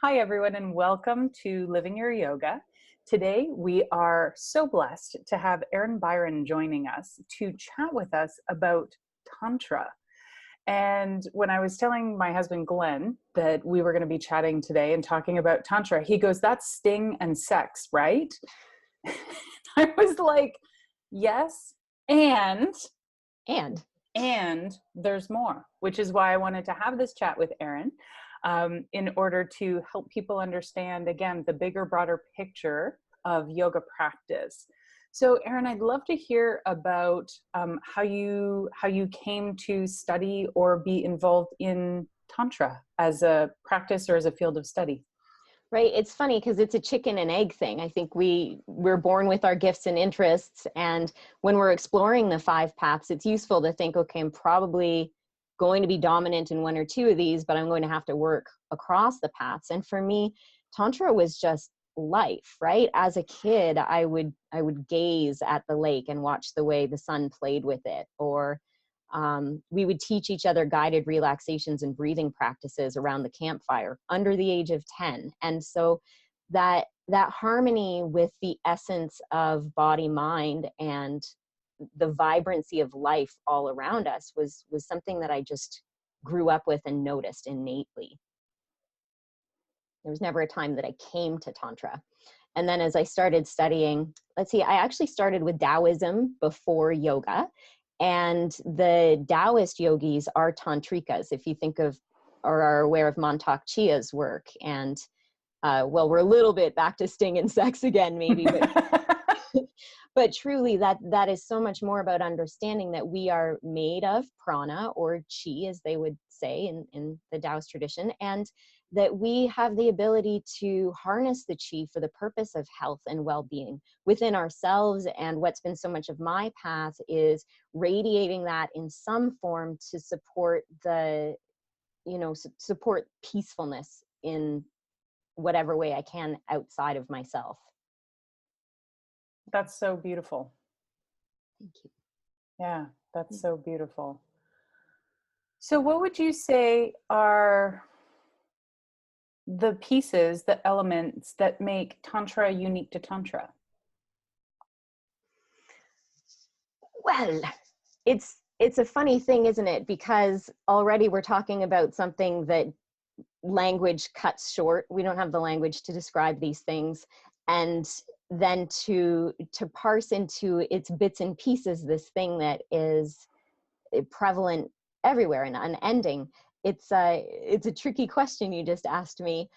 Hi, everyone, and welcome to Living Your Yoga. Today, we are so blessed to have Erin Byron joining us to chat with us about Tantra. And when I was telling my husband, Glenn, that we were going to be chatting today and talking about Tantra, he goes, "That's sting and sex, right?" I was like, yes, and there's more, which is why I wanted to have this chat with Erin. In order to help people understand, again, the bigger, broader picture of yoga practice. So, Erin, I'd love to hear about how you came to study or be involved in Tantra as a practice or as a field of study. Right. It's funny because it's a chicken and egg thing. I think we're born with our gifts and interests. And when we're exploring the five paths, it's useful to think, okay, I'm probably going to be dominant in one or two of these, but I'm going to have to work across the paths. And for me, Tantra was just life, right? As a kid, I would gaze at the lake and watch the way the sun played with it, or we would teach each other guided relaxations and breathing practices around the campfire under the age of 10. And so that harmony with the essence of body, mind, and the vibrancy of life all around us was something that I just grew up with and noticed innately. There was never a time that I came to Tantra. And then as I started studying, I actually started with Taoism before yoga. And the Taoist yogis are tantrikas, if you think of or are aware of Mantak Chia's work. And well, we're a little bit back to sting and sex again, maybe, but truly that is so much more about understanding that we are made of prana, or chi, as they would say in the Taoist tradition, and that we have the ability to harness the chi for the purpose of health and well-being within ourselves. And what's been so much of my path is radiating that in some form to support support peacefulness in whatever way I can outside of myself. That's so beautiful. Thank you. Yeah, that's so beautiful. So what would you say are the pieces, the elements that make Tantra unique to Tantra? Well, it's a funny thing, isn't it? Because already we're talking about something that language cuts short. We don't have the language to describe these things. And then to parse into its bits and pieces this thing that is prevalent everywhere and unending. It's a tricky question you just asked me.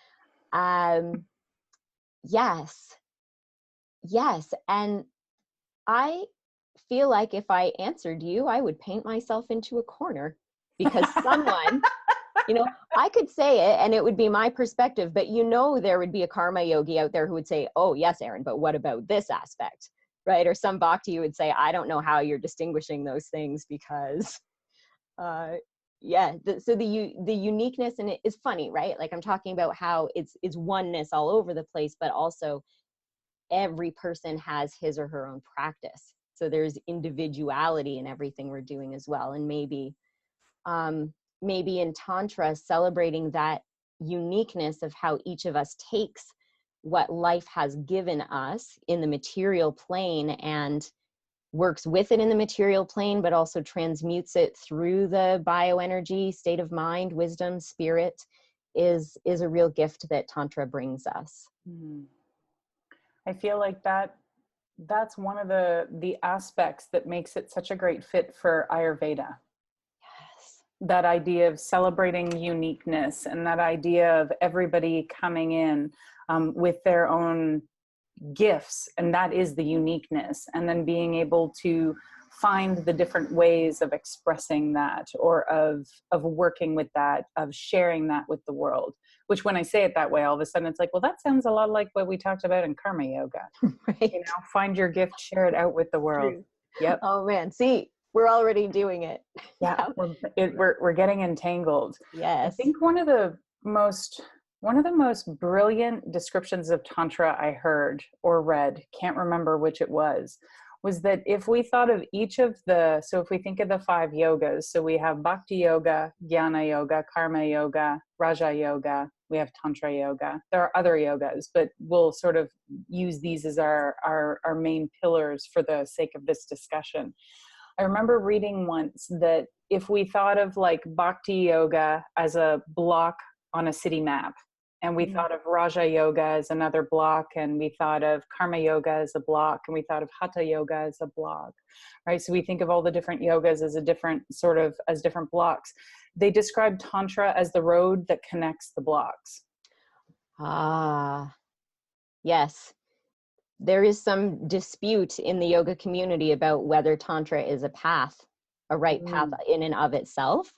Yes. And I feel like if I answered you, I would paint myself into a corner, because someone, I could say it and it would be my perspective, but there would be a karma yogi out there who would say, "Oh yes, Erin, but what about this aspect?" Right? Or some bhakti who would say, "I don't know how you're distinguishing those things because so the uniqueness, and it is funny, right? Like I'm talking about how it's oneness all over the place, but also every person has his or her own practice. So there's individuality in everything we're doing as well. And maybe in Tantra, celebrating that uniqueness of how each of us takes what life has given us in the material plane and works with it in the material plane, but also transmutes it through the bioenergy, state of mind, wisdom, spirit, is a real gift that Tantra brings us. Mm-hmm. I feel like that's one of the aspects that makes it such a great fit for Ayurveda. Yes. That idea of celebrating uniqueness, and that idea of everybody coming in with their own gifts, and that is the uniqueness, and then being able to find the different ways of expressing that, or of working with that, of sharing that with the world. Which, when I say it that way, all of a sudden it's like, well, that sounds a lot like what we talked about in karma yoga. Right. Find your gift, share it out with the world. True. Yep. Oh man, see, we're already doing it. Yeah, we're getting entangled. Yes. I think one of the most brilliant descriptions of Tantra I heard or read, can't remember which it was that if we thought of each of so if we think of the 5 yogas, so we have Bhakti Yoga, Jnana Yoga, Karma Yoga, Raja Yoga, we have Tantra yoga. There are other yogas, but we'll sort of use these as our main pillars for the sake of this discussion. I remember reading once that if we thought of like bhakti yoga as a block on a city map, and we thought of Raja Yoga as another block, and we thought of Karma Yoga as a block, and we thought of Hatha Yoga as a block, right? So we think of all the different yogas as a different sort of, as different blocks. They describe Tantra as the road that connects the blocks. Ah, yes. There is some dispute in the yoga community about whether Tantra is a path, a right path in and of itself.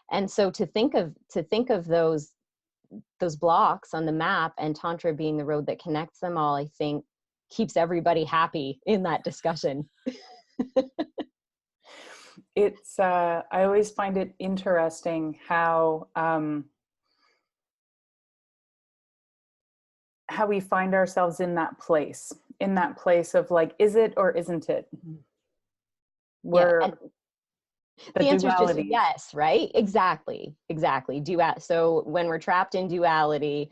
And so to think of those blocks on the map and Tantra being the road that connects them all, I think keeps everybody happy in that discussion. It's I always find it interesting how we find ourselves in that place of like, is it or isn't it? Where the answer is just yes, right? Exactly. So when we're trapped in duality,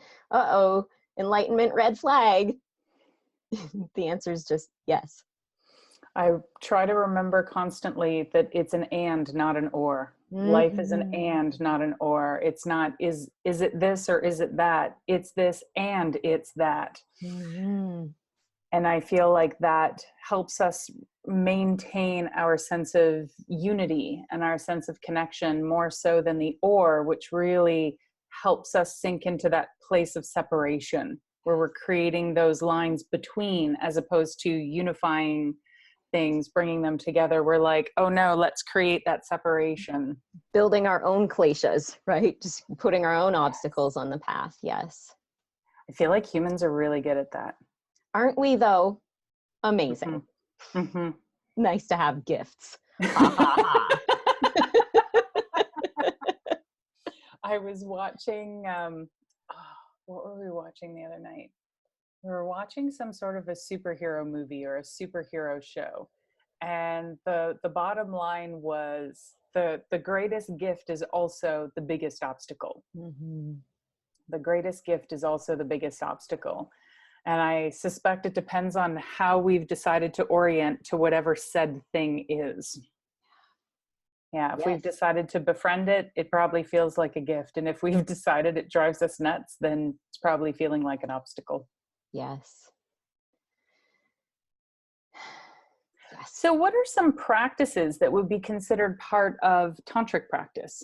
enlightenment red flag. The answer is just yes. I try to remember constantly that it's an and, not an or. Life is an and, not an or. It's not, is it this or is it that? It's this and it's that. And I feel like that helps us maintain our sense of unity and our sense of connection more so than the or, which really helps us sink into that place of separation where we're creating those lines between, as opposed to unifying things, bringing them together. We're like, oh no, let's create that separation. Building our own kleshas, right? Just putting our own obstacles on the path. Yes. I feel like humans are really good at that. Aren't we though? Amazing. Nice to have gifts. I was watching, what were we watching the other night? We were watching some sort of a superhero movie or a superhero show. And the bottom line was the greatest gift is also the biggest obstacle. The greatest gift is also the biggest obstacle. And I suspect it depends on how we've decided to orient to whatever said thing is. Yeah, if we've decided to befriend it, it probably feels like a gift. And if we've decided it drives us nuts, then it's probably feeling like an obstacle. Yes. So what are some practices that would be considered part of tantric practice?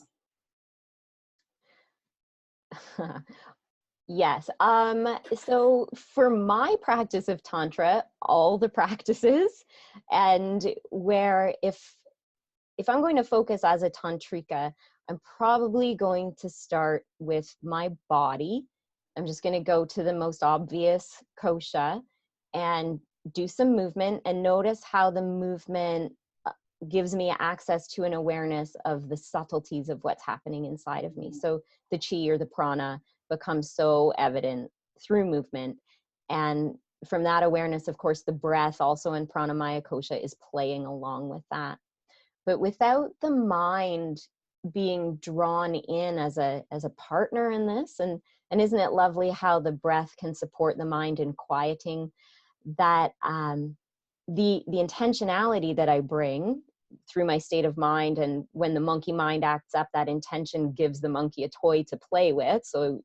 Yes. So for my practice of Tantra, all the practices, and where if I'm going to focus as a tantrika, I'm probably going to start with my body. I'm just going to go to the most obvious kosha and do some movement and notice how the movement gives me access to an awareness of the subtleties of what's happening inside of me. So the chi or the prana becomes so evident through movement. And from that awareness, of course, the breath also in pranamaya kosha is playing along with that. But without the mind being drawn in as a partner in this, and isn't it lovely how the breath can support the mind in quieting that, the intentionality that I bring through my state of mind, and when the monkey mind acts up, that intention gives the monkey a toy to play with. So,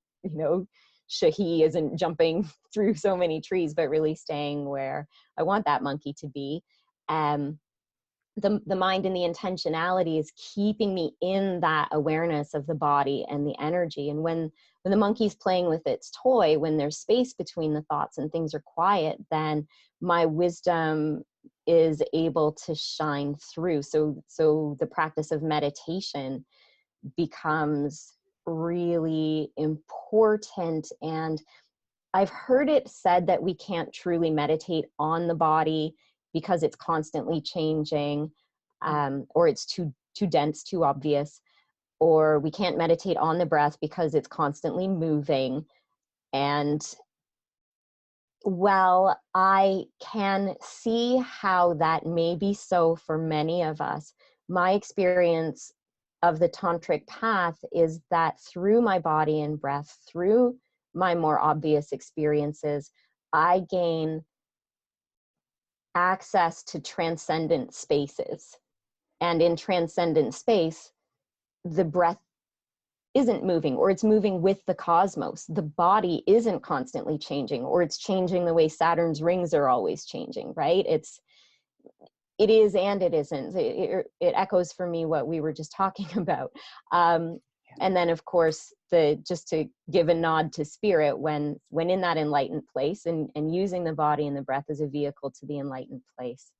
Shahi isn't jumping through so many trees, but really staying where I want that monkey to be. The mind and the intentionality is keeping me in that awareness of the body and the energy. And when the monkey's playing with its toy, when there's space between the thoughts and things are quiet, then my wisdom is able to shine through. So the practice of meditation becomes really important. And I've heard it said that we can't truly meditate on the body because it's constantly changing, or it's too dense, too obvious, or we can't meditate on the breath because it's constantly moving. And while I can see how that may be so for many of us, my experience of the tantric path is that through my body and breath, through my more obvious experiences, I gain access to transcendent spaces. And in transcendent space, the breath isn't moving, or it's moving with the cosmos. The body isn't constantly changing, or it's changing the way Saturn's rings are always changing, right? It is and it isn't. It echoes for me what we were just talking about. And then, of course, just to give a nod to spirit, when in that enlightened place and using the body and the breath as a vehicle to the enlightened place,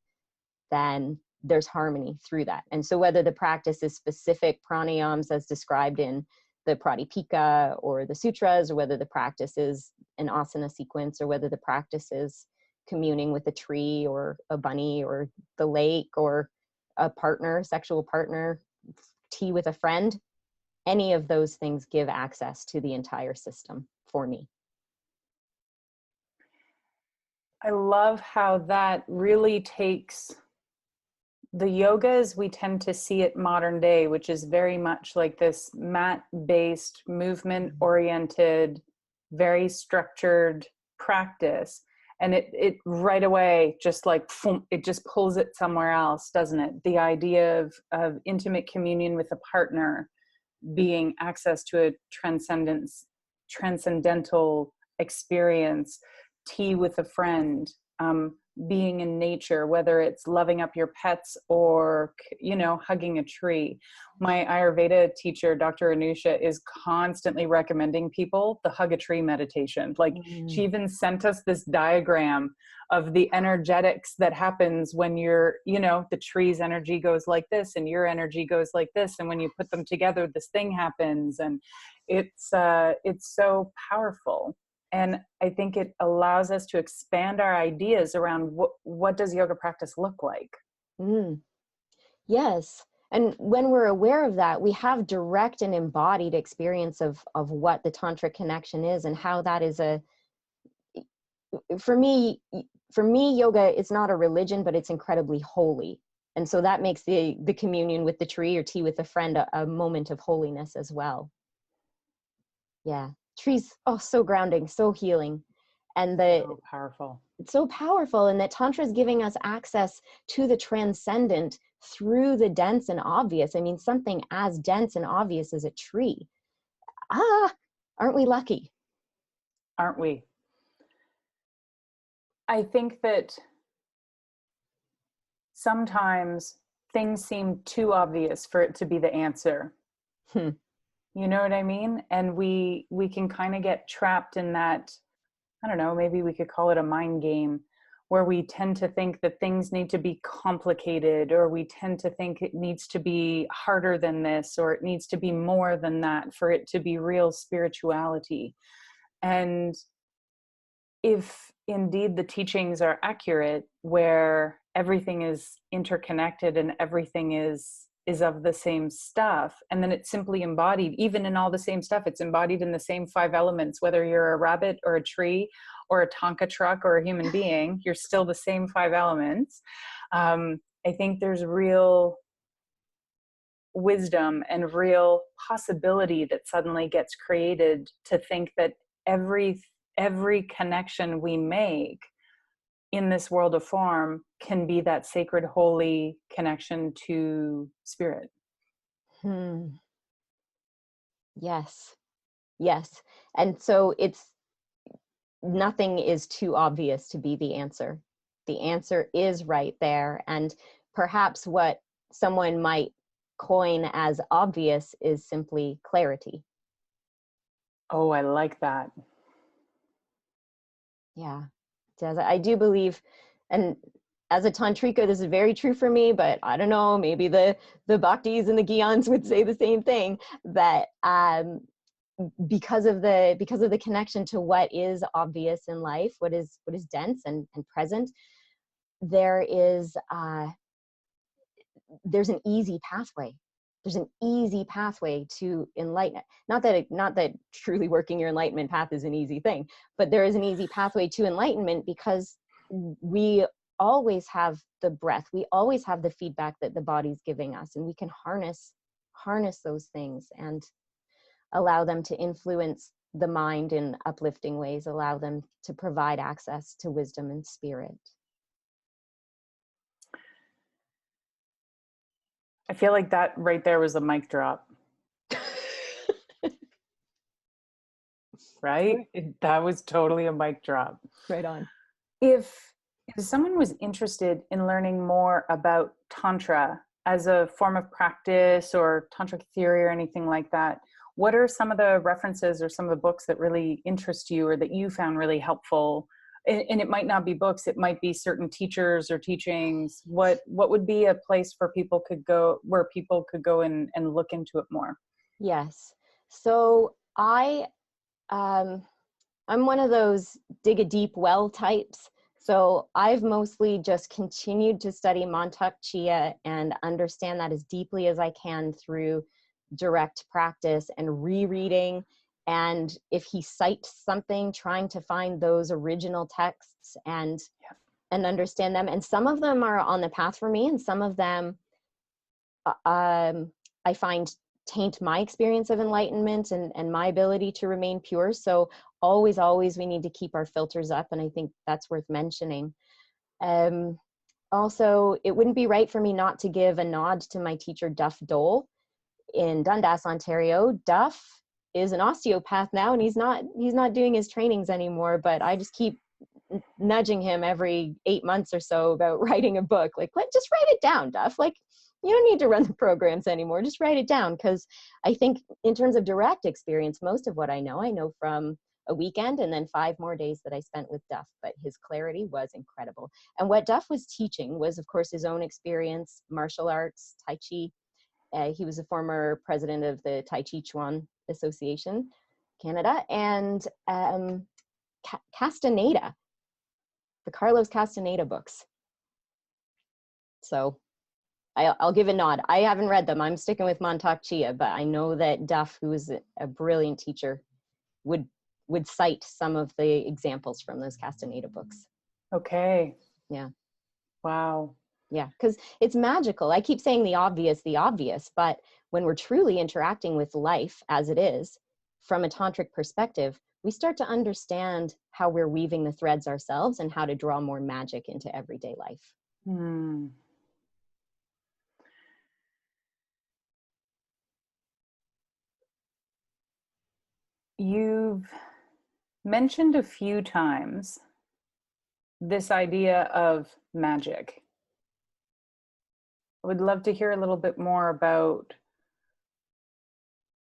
then there's harmony through that. And so whether the practice is specific pranayams as described in the Pradipika or the sutras, or whether the practice is an asana sequence, or whether the practice is communing with a tree or a bunny or the lake or a partner, sexual partner, tea with a friend, any of those things give access to the entire system for me. I love how that really takes the yoga as we tend to see it modern day, which is very much like this mat-based, movement-oriented, very structured practice. And it right away, just like, it just pulls it somewhere else, doesn't it? The idea of intimate communion with a partner being access to a transcendental experience, tea with a friend, being in nature, whether it's loving up your pets or, hugging a tree. My Ayurveda teacher, Dr. Anusha, is constantly recommending people the hug a tree meditation. Like, she even sent us this diagram of the energetics that happens when you're, the tree's energy goes like this and your energy goes like this. And when you put them together, this thing happens. And it's so powerful. And I think it allows us to expand our ideas around what does yoga practice look like? Yes. And when we're aware of that, we have direct and embodied experience of what the Tantra connection is, and how that is for me, yoga is not a religion, but it's incredibly holy. And so that makes the communion with the tree or tea with a friend a moment of holiness as well. Yeah. Trees, so grounding, so healing. And so powerful. It's so powerful, and that Tantra is giving us access to the transcendent through the dense and obvious. I mean, something as dense and obvious as a tree. Aren't we lucky? Aren't we? I think that sometimes things seem too obvious for it to be the answer. You know what I mean? And we can kind of get trapped in that, I don't know, maybe we could call it a mind game, where we tend to think that things need to be complicated, or we tend to think it needs to be harder than this, or it needs to be more than that for it to be real spirituality. And if indeed the teachings are accurate, where everything is interconnected and everything is of the same stuff, and then it's simply embodied, even in all the same stuff, it's embodied in the same 5 elements, whether you're a rabbit or a tree or a Tonka truck or a human being, you're still the same 5 elements. I think there's real wisdom and real possibility that suddenly gets created to think that every connection we make in this world of form can be that sacred, holy connection to spirit. Yes. And so nothing is too obvious to be the answer. The answer is right there. And perhaps what someone might coin as obvious is simply clarity. Oh, I like that. Yeah. I do believe, and as a tantrika, this is very true for me, but I don't know, maybe the bhaktis and the gyans would say the same thing, that because of the connection to what is obvious in life, what is dense and present, there's an easy pathway. There's an easy pathway to enlightenment. Not that truly working your enlightenment path is an easy thing, but there is an easy pathway to enlightenment, because we always have the breath. We always have the feedback that the body's giving us, and we can harness harness those things and allow them to influence the mind in uplifting ways, allow them to provide access to wisdom and spirit. I feel like that right there was a mic drop. Right? That was totally a mic drop. Right on. If someone was interested in learning more about Tantra as a form of practice or tantric theory or anything like that, what are some of the references or some of the books that really interest you or that you found really helpful? And it might not be books, it might be certain teachers or teachings. What would be a place for people could go, where people could go and look into it more? Yes. So I'm one of those dig a deep well types. So I've mostly just continued to study Montauk Chia and understand that as deeply as I can through direct practice and rereading. And if he cites something, trying to find those original texts and understand them. And some of them are on the path for me, and some of them I find taint my experience of enlightenment and my ability to remain pure. So always we need to keep our filters up, and I think that's worth mentioning. Also, it wouldn't be right for me not to give a nod to my teacher Duff Dole in Dundas, Ontario. Duff is an osteopath now, and he's not doing his trainings anymore, but I just keep nudging him every 8 months or so about writing a book. Like, just write it down, Duff. Like, you don't need to run the programs anymore. Just write it down. Because I think in terms of direct experience, most of what I know from a weekend and then 5 more days that I spent with Duff. But his clarity was incredible. And what Duff was teaching was, of course, his own experience, martial arts, Tai Chi. He was a former president of the Tai Chi Chuan Association, Canada, and Castaneda, the Carlos Castaneda books. So I'll give a nod. I haven't read them. I'm sticking with Montauk Chia, but I know that Duff, who is a brilliant teacher, would cite some of the examples from those Castaneda books. Okay. Yeah. Wow. Yeah, because it's magical. I keep saying the obvious, but when we're truly interacting with life as it is, from a tantric perspective, we start to understand how we're weaving the threads ourselves and how to draw more magic into everyday life. You've mentioned a few times this idea of magic. I would love to hear a little bit more about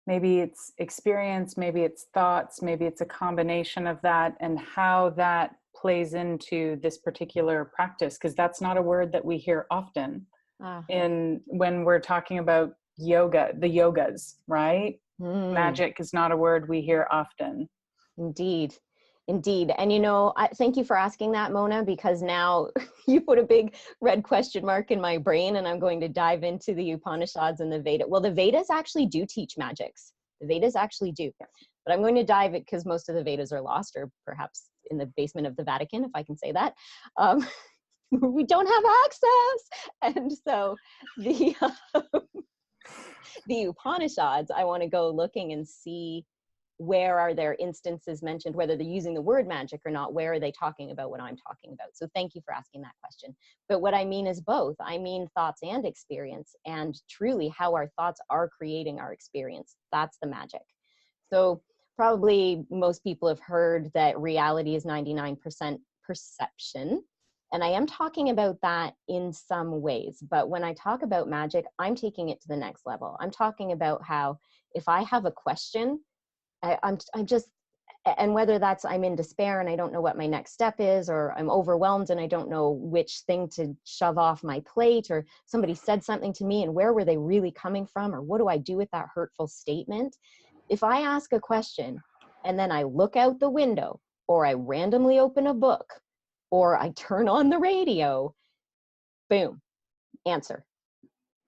maybe it's experience, maybe it's thoughts, maybe it's a combination of that, and how that plays into this particular practice, because that's not a word that we hear often when we're talking about yoga, the yogas, right? Magic is not a word we hear often. Indeed. And thank you for asking that, Mona, because now you put a big red question mark in my brain, and I'm going to dive into the Upanishads and the Vedas. Well, the Vedas actually do teach magics. The Vedas actually do. But I'm going to dive it because most of the Vedas are lost, or perhaps in the basement of the Vatican, if I can say that. We don't have access. And so the Upanishads, I want to go looking and see where are their instances mentioned, whether they're using the word magic or not, where are they talking about what I'm talking about? So thank you for asking that question. But what I mean is both. I mean thoughts and experience, and truly how our thoughts are creating our experience. That's the magic. So probably most people have heard that reality is 99% perception. And I am talking about that in some ways. But when I talk about magic, I'm taking it to the next level. I'm talking about how if I have a question, I'm just, and whether that's I'm in despair and I don't know what my next step is, or I'm overwhelmed and I don't know which thing to shove off my plate, or somebody said something to me and where were they really coming from, or what do I do with that hurtful statement? If I ask a question and then I look out the window, or I randomly open a book, or I turn on the radio, boom, answer.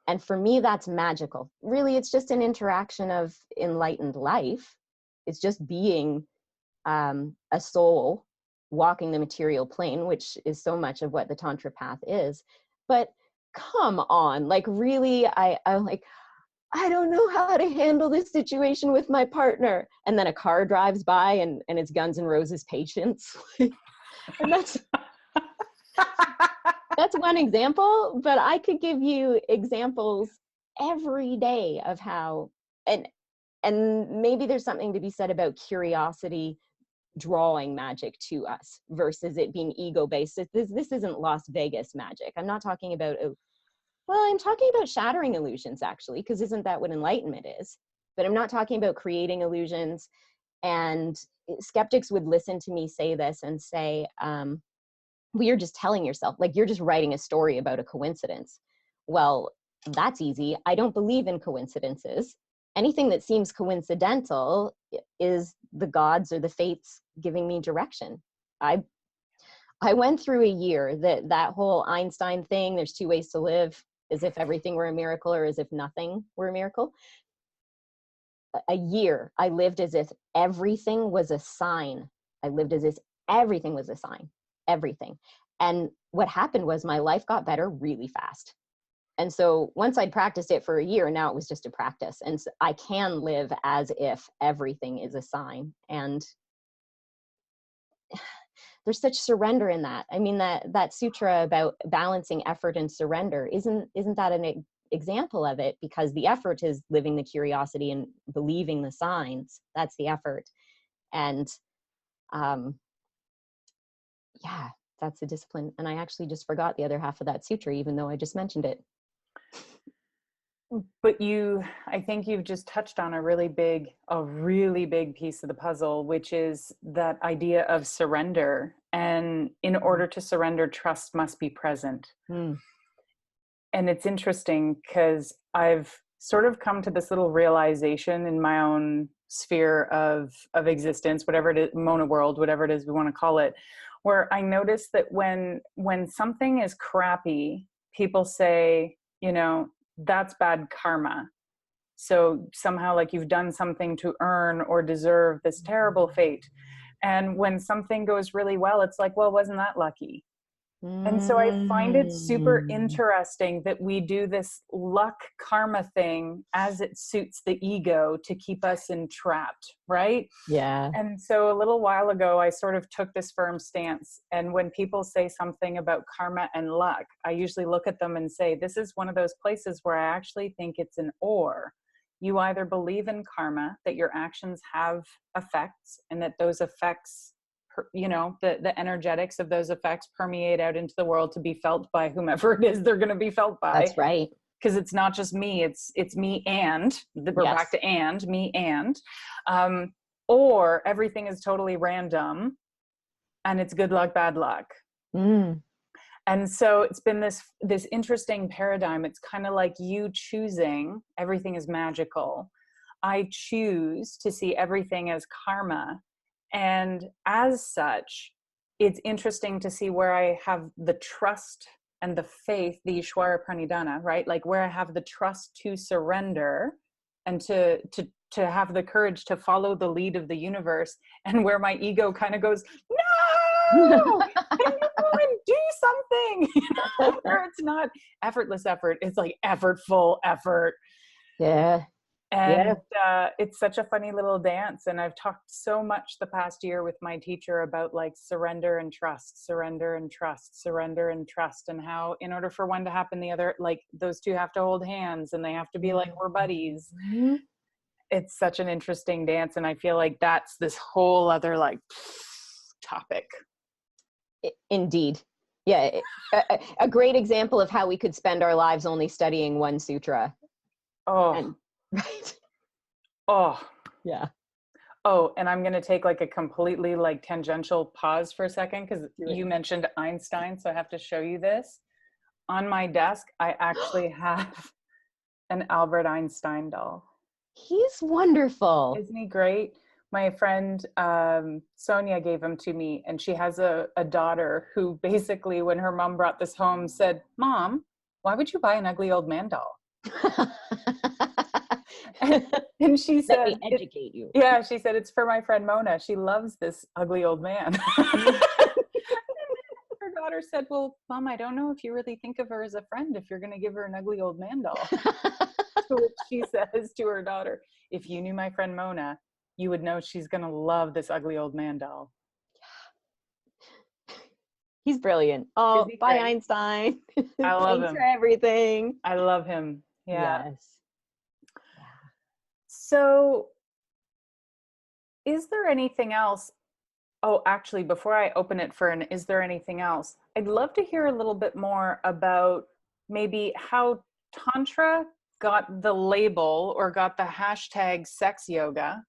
And for me, that's magical. Really, it's just an interaction of enlightened life. It's just being a soul walking the material plane, which is so much of what the Tantra path is. But come on, like really, I don't know how to handle this situation with my partner. And then a car drives by and it's Guns N' Roses Patience. And that's one example, but I could give you examples every day of how, and maybe there's something to be said about curiosity drawing magic to us versus it being ego-based. This isn't Las Vegas magic. I'm not talking about, I'm talking about shattering illusions, actually, because isn't that what enlightenment is? But I'm not talking about creating illusions. And skeptics would listen to me say this and say, well, you're just telling yourself, like you're just writing a story about a coincidence. Well, that's easy. I don't believe in coincidences. Anything that seems coincidental is the gods or the fates giving me direction. I went through a year that whole Einstein thing, there's two ways to live, as if everything were a miracle or as if nothing were a miracle. A year, I lived as if everything was a sign. I lived as if everything was a sign, everything. And what happened was my life got better really fast. And so once I'd practiced it for a year, now it was just a practice. And so I can live as if everything is a sign. And there's such surrender in that. I mean, that sutra about balancing effort and surrender, isn't that an example of it? Because the effort is living the curiosity and believing the signs. That's the effort. And yeah, that's the discipline. And I actually just forgot the other half of that sutra, even though I just mentioned it. But I think you've just touched on a really big piece of the puzzle, which is that idea of surrender. And in order to surrender, trust must be present. Mm. And it's interesting because I've sort of come to this little realization in my own sphere of existence, whatever it is, Mona world, whatever it is we want to call it, where I notice that when something is crappy, people say, that's bad karma. So somehow like you've done something to earn or deserve this terrible fate. And when something goes really well, it's like, well, wasn't that lucky? And so I find it super interesting that we do this luck karma thing as it suits the ego to keep us entrapped, right? Yeah. And so a little while ago, I sort of took this firm stance. And when people say something about karma and luck, I usually look at them and say, this is one of those places where I actually think it's an or. You either believe in karma, that your actions have effects and that those effects, the energetics of those effects permeate out into the world to be felt by whomever it is they're going to be felt by. That's right. Because it's not just me, it's me and we're back to me and or everything is totally random and it's good luck, bad luck. And so it's been this interesting paradigm. It's kind of like you choosing everything is magical. I choose to see everything as karma. And as such, it's interesting to see where I have the trust and the faith, the Ishwara Pranidhana, right? Like where I have the trust to surrender and to have the courage to follow the lead of the universe, and where my ego kind of goes, no, can you go and do something? Where it's not effortless effort, it's like effortful effort. Yeah. And it's such a funny little dance. And I've talked so much the past year with my teacher about like surrender and trust, surrender and trust, surrender and trust, and how in order for one to happen, the other, like those two have to hold hands and they have to be like we're buddies. Mm-hmm. It's such an interesting dance. And I feel like that's this whole other like topic. Indeed. Yeah. A great example of how we could spend our lives only studying one sutra. Oh, right. Oh, yeah. Oh, and I'm going to take like a completely like tangential pause for a second because you mentioned Einstein. So I have to show you this. On my desk, I actually have an Albert Einstein doll. He's wonderful. Isn't he great? My friend Sonia gave him to me, and she has a daughter who basically, when her mom brought this home, said, "Mom, why would you buy an ugly old man doll?" And she said, "Let me educate you." Yeah, she said, "It's for my friend Mona. She loves this ugly old man." Her daughter said, "Well, Mom, I don't know if you really think of her as a friend if you're going to give her an ugly old man doll." To which she says to her daughter, if you knew my friend Mona, you would know she's going to love this ugly old man doll. He's brilliant. Oh, bye, Einstein. I love Thanks him. for everything. I love him. Yeah. Yes. Yeah. So is there anything else? Oh, actually, before I open it for is there anything else? I'd love to hear a little bit more about maybe how Tantra got the label or got the hashtag sex yoga,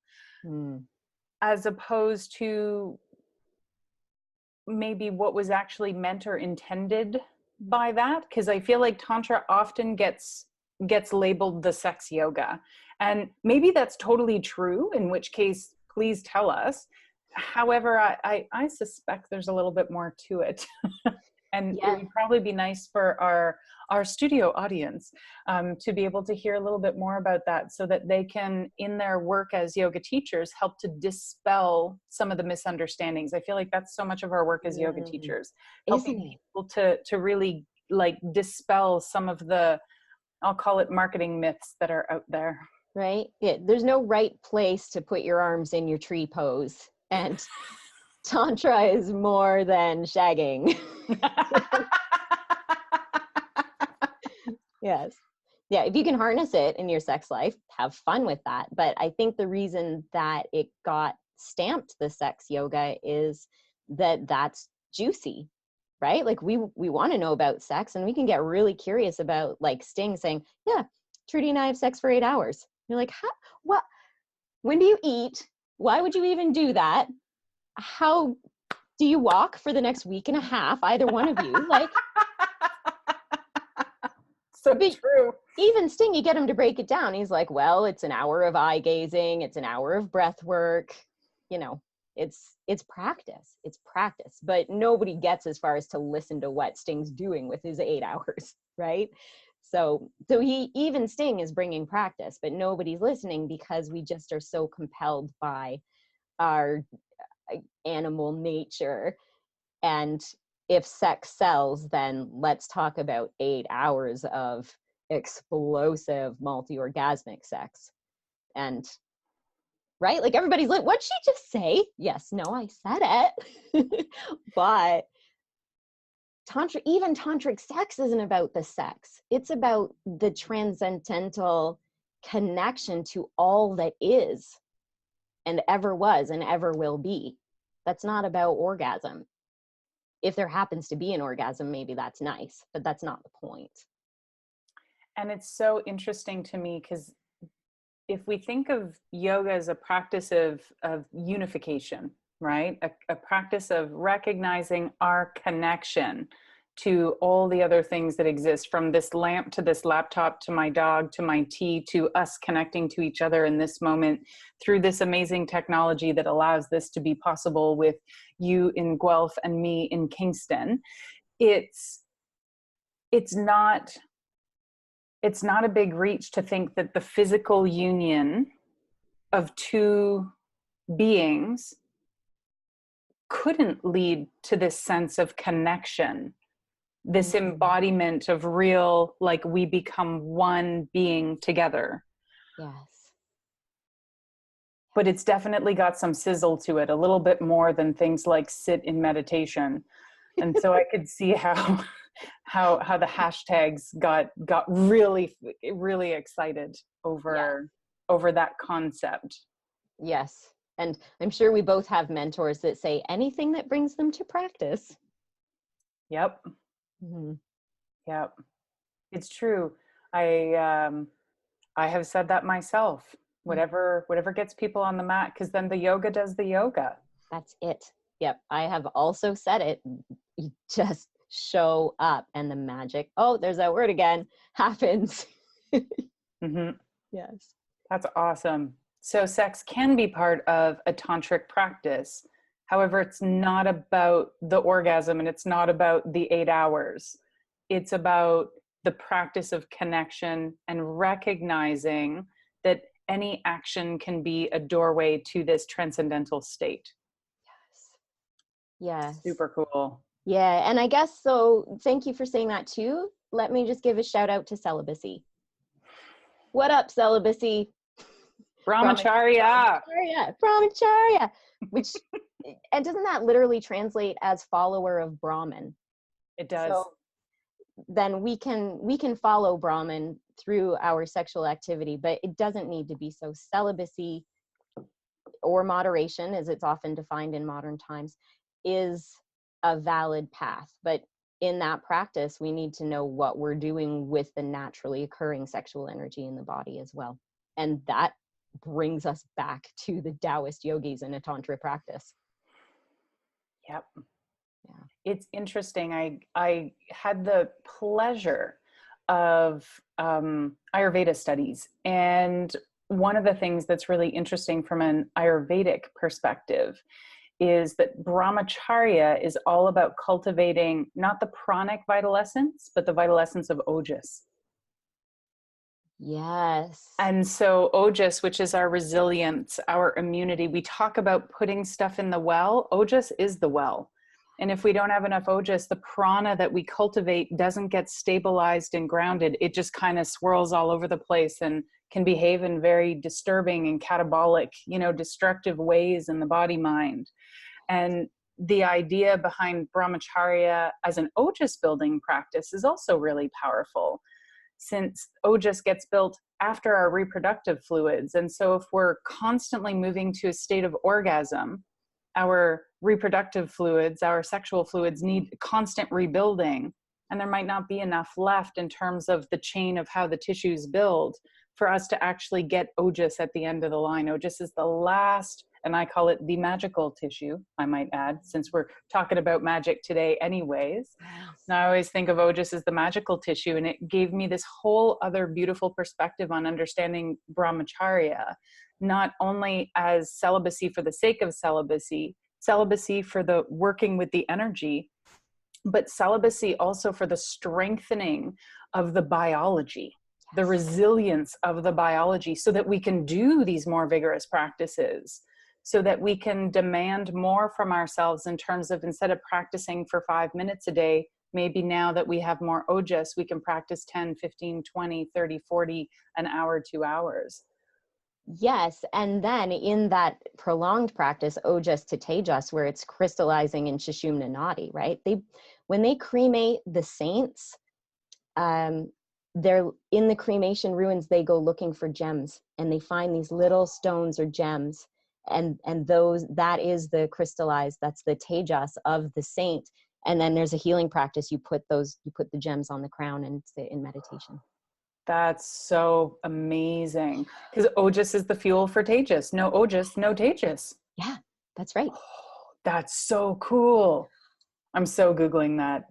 as opposed to maybe what was actually meant or intended by that. Because I feel like Tantra often gets labeled the sex yoga. And maybe that's totally true, in which case, please tell us. However, I suspect there's a little bit more to it. And it would probably be nice for our studio audience to be able to hear a little bit more about that, so that they can, in their work as yoga teachers, help to dispel some of the misunderstandings. I feel like that's so much of our work as yoga teachers, helping people to really like dispel some of the, I'll call it marketing myths that are out there. Right? Yeah, there's no right place to put your arms in your tree pose. And Tantra is more than shagging. Yes. Yeah, if you can harness it in your sex life, have fun with that. But I think the reason that it got stamped the sex yoga is that that's juicy, right? Like we want to know about sex, and we can get really curious about like Sting saying, yeah, Trudy and I have sex for 8 hours. You're like, how, what, when do you eat? Why would you even do that? How do you walk for the next week and a half? Either one of you, like, so true. Even Sting, you get him to break it down. He's like, well, it's an hour of eye gazing. It's an hour of breath work. You know, it's practice. It's practice, but nobody gets as far as to listen to what Sting's doing with his 8 hours. Right. So even Sting is bringing practice, but nobody's listening because we just are so compelled by our animal nature. And if sex sells, then let's talk about 8 hours of explosive multi-orgasmic sex. And right, like everybody's like, what'd she just say? Yes, no, I said it. But even tantric sex isn't about the sex. It's about the transcendental connection to all that is and ever was and ever will be. That's not about orgasm. If there happens to be an orgasm, maybe that's nice, but that's not the point. And it's so interesting to me because if we think of yoga as a practice of unification, right? A practice of recognizing our connection to all the other things that exist, from this lamp to this laptop to my dog to my tea to us connecting to each other in this moment through this amazing technology that allows this to be possible with you in Guelph and me in Kingston. It's not a big reach to think that the physical union of two beings couldn't lead to this sense of connection, this embodiment of real, like we become one being together. Yes. But it's definitely got some sizzle to it, a little bit more than things like sit in meditation. And so I could see how the hashtags got really, really excited over that concept. Yes. And I'm sure we both have mentors that say anything that brings them to practice. Yep. Yep. It's true. I have said that myself. Whatever gets people on the mat, because then the yoga does the yoga. That's it. Yep. I have also said it. You just show up and the magic, oh, there's that word again, happens. Yes. That's awesome. So sex can be part of a tantric practice. However, it's not about the orgasm and it's not about the 8 hours. It's about the practice of connection and recognizing that any action can be a doorway to this transcendental state. Yes. Super cool. Yeah. And I guess so. Thank you for saying that too. Let me just give a shout out to celibacy. What up, celibacy? Brahmacharya. Brahmacharya, which, and doesn't that literally translate as follower of Brahman? It does. So then we can follow Brahman through our sexual activity, but it doesn't need to be so. Celibacy, or moderation, as it's often defined in modern times, is a valid path. But in that practice, we need to know what we're doing with the naturally occurring sexual energy in the body as well. And that brings us back to the Taoist yogis in a Tantra practice. Yep. Yeah. It's interesting. I had the pleasure of Ayurveda studies. And one of the things that's really interesting from an Ayurvedic perspective is that brahmacharya is all about cultivating not the pranic vital essence, but the vital essence of ojas. Yes. And so ojas, which is our resilience, our immunity, we talk about putting stuff in the well. Ojas is the well. And if we don't have enough ojas, the prana that we cultivate doesn't get stabilized and grounded. It just kind of swirls all over the place and can behave in very disturbing and catabolic, destructive ways in the body mind. And the idea behind brahmacharya as an ojas building practice is also really powerful, since ojas gets built after our reproductive fluids. And so if we're constantly moving to a state of orgasm, our reproductive fluids, our sexual fluids need constant rebuilding, and there might not be enough left in terms of the chain of how the tissues build for us to actually get ojas at the end of the line. Ojas is the last, and I call it the magical tissue, I might add, since we're talking about magic today anyways. And I always think of ojas as the magical tissue, and it gave me this whole other beautiful perspective on understanding brahmacharya, not only as celibacy for the sake of celibacy for the working with the energy, but celibacy also for the strengthening of the biology, the resilience of the biology, so that we can do these more vigorous practices, so that we can demand more from ourselves in terms of, instead of practicing for 5 minutes a day, maybe now that we have more ojas, we can practice 10, 15, 20, 30, 40, an hour, 2 hours. Yes, and then in that prolonged practice, ojas to tejas, where it's crystallizing in Sushumna Nadi, right? When they cremate the saints, they're in the cremation ruins. They go looking for gems, and they find these little stones or gems, and that is the crystallized. That's the tejas of the saint. And then there's a healing practice. You put the gems on the crown, and it's in meditation. That's so amazing, because ojas is the fuel for tejas. No ojas, no tejas. Yeah, that's right. Oh, that's so cool. I'm so Googling that.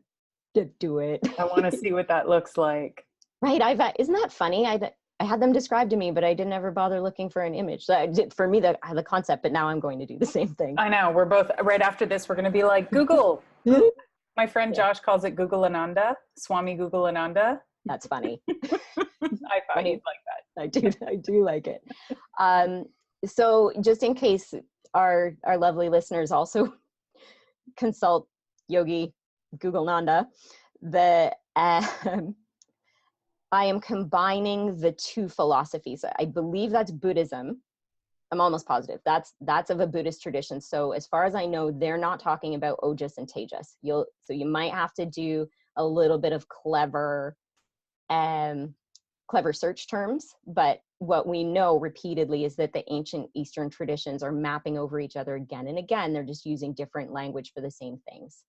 Do it. I want to see what that looks like. Right. Isn't that funny? I had them described to me, but I didn't ever bother looking for an image. For me, I had the concept, but now I'm going to do the same thing. I know. We're both, right after this, we're going to be like, Google. My friend Josh calls it Google Ananda, Swami Google Ananda. That's funny. I thought you'd like that. I do like it. So just in case our lovely listeners also consult Yogi Google Nanda, I am combining the two philosophies. I believe that's Buddhism. I'm almost positive that's of a Buddhist tradition. So as far as I know, they're not talking about ojas and tejas. So you might have to do a little bit of clever search terms, but what we know repeatedly is that the ancient Eastern traditions are mapping over each other again and again. They're just using different language for the same things.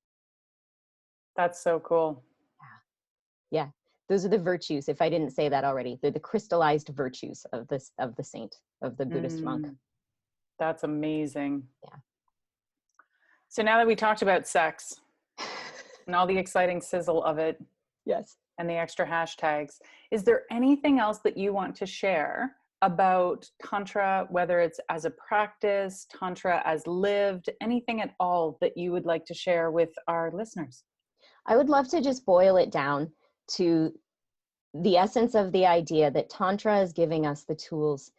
That's so cool. Yeah. Those are the virtues. If I didn't say that already, they're the crystallized virtues of the saint, of the Buddhist monk. That's amazing. Yeah. So now that we talked about sex and all the exciting sizzle of it, yes, and the extra hashtags, is there anything else that you want to share about Tantra, whether it's as a practice, Tantra as lived, anything at all that you would like to share with our listeners? I would love to just boil it down to the essence of the idea that Tantra is giving us the tools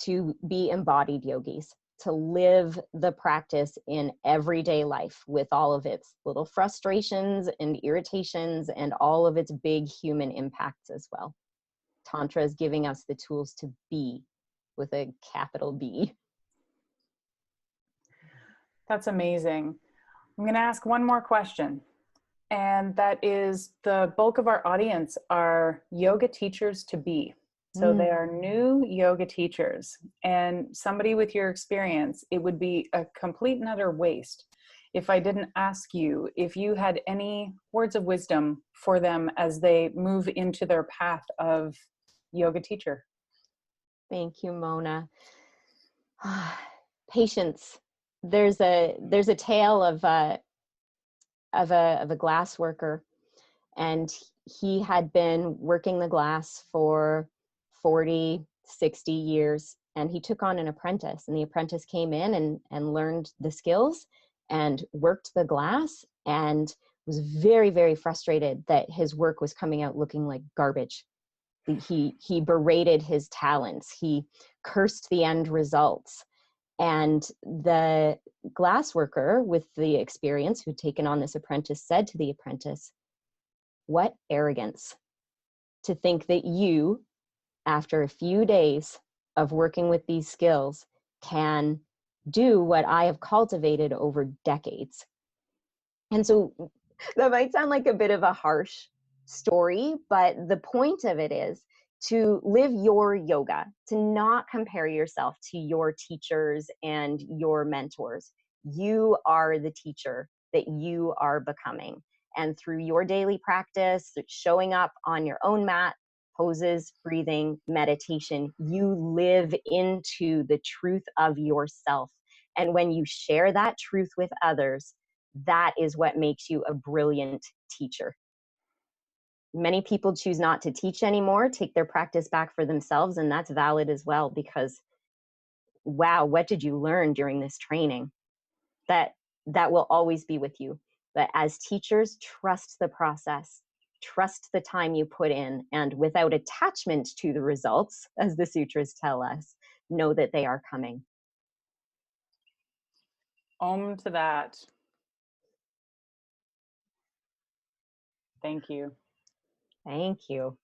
to be embodied yogis, to live the practice in everyday life with all of its little frustrations and irritations and all of its big human impacts as well. Tantra is giving us the tools to be, with a capital B. That's amazing. I'm going to ask one more question. And that is, the bulk of our audience are yoga teachers to be. So they are new yoga teachers. And somebody with your experience, it would be a complete and utter waste if I didn't ask you if you had any words of wisdom for them as they move into their path of yoga teacher. Thank you, Mona. Patience. There's a tale of a glass worker, and he had been working the glass for 40, 60 years, and he took on an apprentice, and the apprentice came in and learned the skills and worked the glass, and was very, very frustrated that his work was coming out looking like garbage. He berated his talents. He cursed the end results. And the glass worker with the experience who'd taken on this apprentice said to the apprentice, "What arrogance to think that you, after a few days of working with these skills, can do what I have cultivated over decades." And so that might sound like a bit of a harsh story, but the point of it is to live your yoga, to not compare yourself to your teachers and your mentors. You are the teacher that you are becoming. And through your daily practice, showing up on your own mat, poses, breathing, meditation, you live into the truth of yourself. And when you share that truth with others, that is what makes you a brilliant teacher. Many people choose not to teach anymore, take their practice back for themselves, and that's valid as well, because wow, what did you learn during this training? That will always be with you. But as teachers, trust the process, trust the time you put in, and without attachment to the results, as the sutras tell us, know that they are coming. Om to that. Thank you. Thank you.